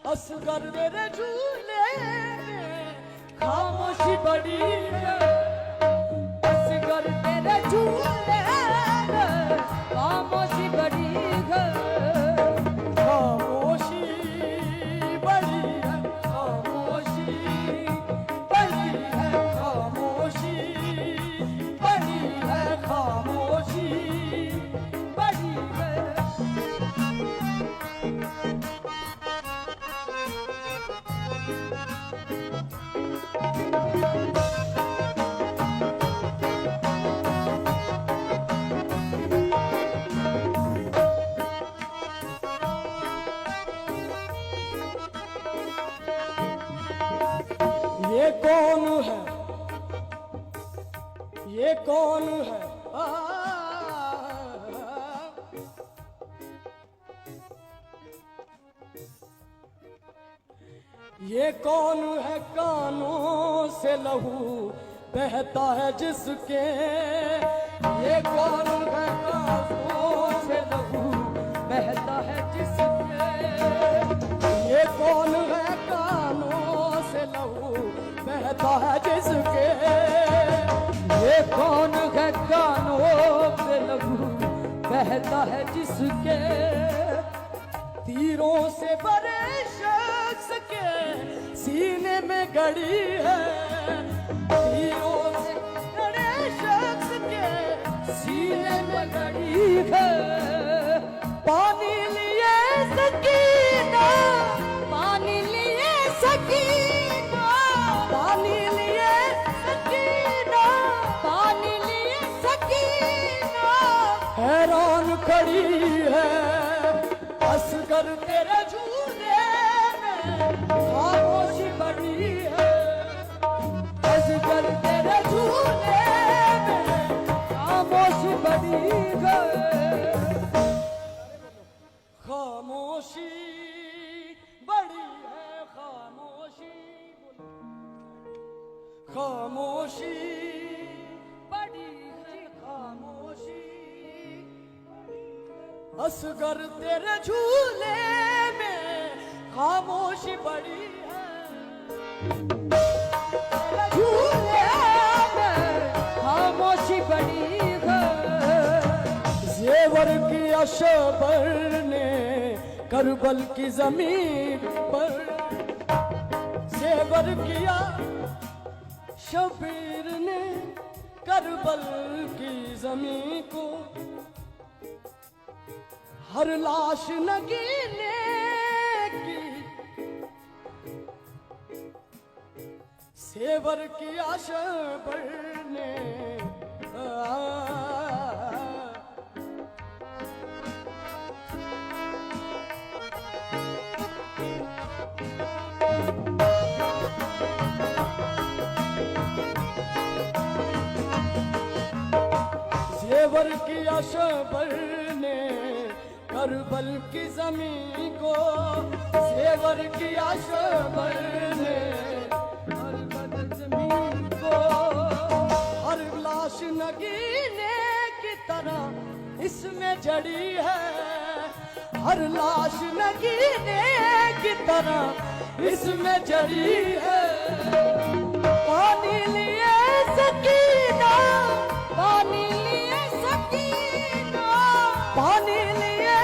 असगर मेरे झूले में खामोशी बड़ी है। असगर मेरे झूले में खामोशी बड़ी है। खामोशी बड़ी है, खामोशी बड़ी है, खामोशी बड़ी है, खामोशी बड़ी है। ये कौन है, ये कौन है? ये कौन है कानों से लहू बहता है जिसके? ये कौन है कानों से लहू बहता है जिसके? ये कौन है कानों से लहू बहता है जिसके? ये कौन है कानों से लहू बहता है जिसके? तीरों से भरे शख्स के सीने में गड़ी है। तीरों से भरे शख्स के सीने में गड़ी है। पानी लिए सकीना, पानी लिए सकीना, पानी लिए सकीना, पानी लिए सकीना हैरान खड़ी है। असगर तेरे झूले में खामोशी बड़ी है। असगर तेरे झूले में खामोशी बड़ी है। खामोशी बड़ी है, खामोशी, खामोशी बड़ी है, खामोशी। असगर तेरे झूले में खामोशी बड़ी है। तेरे झूले में खामोशी बड़ी है। जेवर किया शबर ने करबल की जमीन पर। जेवर किया शबीर ने करबल की जमीन को। हर लाश नगीने की सेवर किया शबर ने। सेवर किया शबर ने करबल की जमीन को। सेवर किया शबर ने करबल जमीन को। हर लाश नगीने की तरह इसमें जड़ी है। हर लाश नगीने की तरह इसमें जड़ी है। पानी लिए सकीना, पानी लिए सकीना, पानी लिए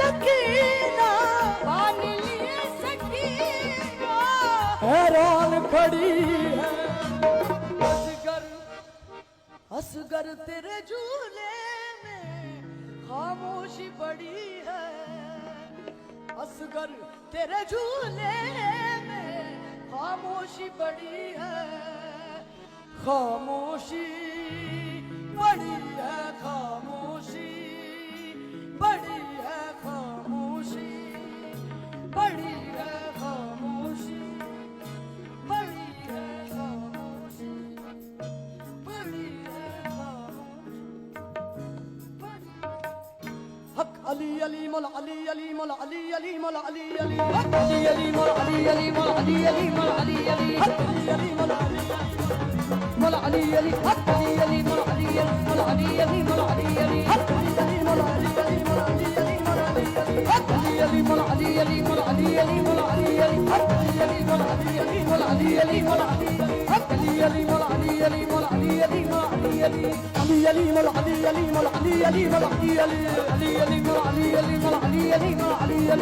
सकीना, पानी लिए सकीना हैरान खड़ी है। असगर, असगर तेरे झूले में खामोशी बड़ी है। असगर तेरे झूले में खामोशी बड़ी है। खामोशी बड़ी है, खामोशी बड़ी है, खामोशी बड़ी है, खामोशी बड़ी है, खामोशी बड़ी है, खामोशी बड़ी। हक अली अली मौला अली अली मौला अली अली मौला अली अली हक अली अली मौला अली अली मौला अली अली मौला अली अली हक अली अली मौला अली मौला अली अली हक अली अली मौला अली मौला अली अली मौला अली अली हक अली अली मौला अली अली मौला अली अली मौला अली अली हक अली अली मौला अली अली मौला अली अली मौला Ali Ali Ali Mola Ali Ali Ali Mola Ali Ali Mola Ali Ali Mola Ali Ali Ali Ali Mola Ali Ali Mola Ali Ali Mola Ali Ali Ali Ali Mola Ali Ali Mola Ali Ali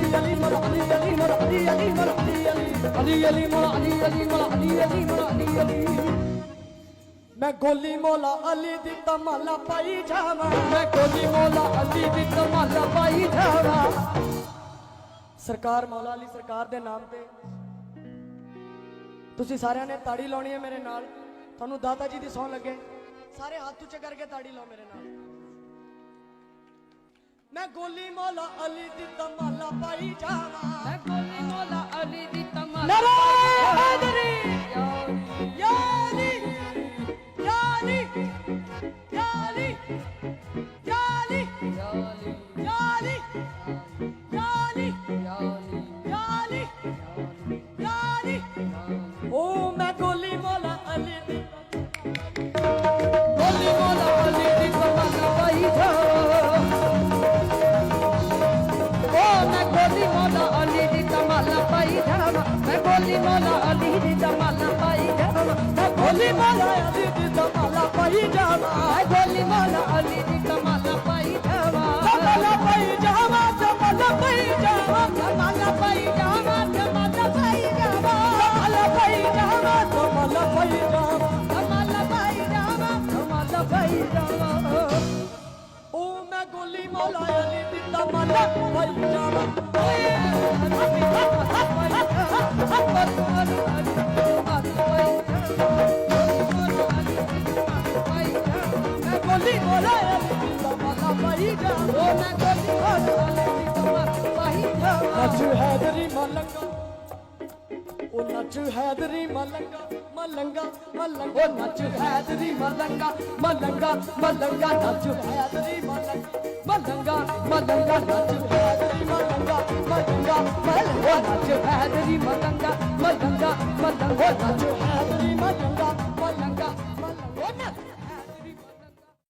Mola Ali Ali Ali Ali Mola Ali Ali Mola Ali Ali Mola Ali Ali Ali Mola Ali Ali Mola Ali Ali Mola Ali Ali मैं गोली मौला अली दी तमाला पाई जावा मैं गोली मौला अली दी तमाला पाई जावा सरकार मौला अली सरकार दे नाम ते तुसी सारिਆਂ ने ताड़ी लाउणी है मेरे नाल थानू दाता जी दी सौं लगे सारे हाथ ऊंचे करके ताड़ी लाओ मेरे नाल मैं गोली मौला अली दी तमाला पाई जावा मैं गोली मौला अली दी तमाला नारे हैदरी याली याली याली याली याली याली याली याली याली याली ओ मैं गोली मौला अली दी गोली मौला अली दी तमन्ना पाई जावा ओ मैं गोली मौला अली दी तमाला पाई जावा मैं गोली मौला अली दी तमाला पाई जावा मैं गोली मौला अली दी तमाला पाई जावा मैं गोली मौला अली दी तमाला पाई जावा तमाला पाई जावा तमाला पाई जावा तमाला पाई जावा तमाला पाई जावा तमाला पाई जावा तमाला पाई जावा तमाला पाई जावा तमाला पाई जावा ओ मैं गोली मौला अली दी तमाला पाई जावा मैं गोली मौला अली दी तमाला पाई जावा नच हैदरी मलंगा ओ नच हैदरी मलंगा मलंगा मलंगा ओ नच हैदरी मलंगा मलंगा मलंगा नच हैदरी मलंगा मलंगा मलंगा नच हैदरी मलंगा मलंगा मलंगा नच हैदरी मलंगा मलंगा मलंगा नच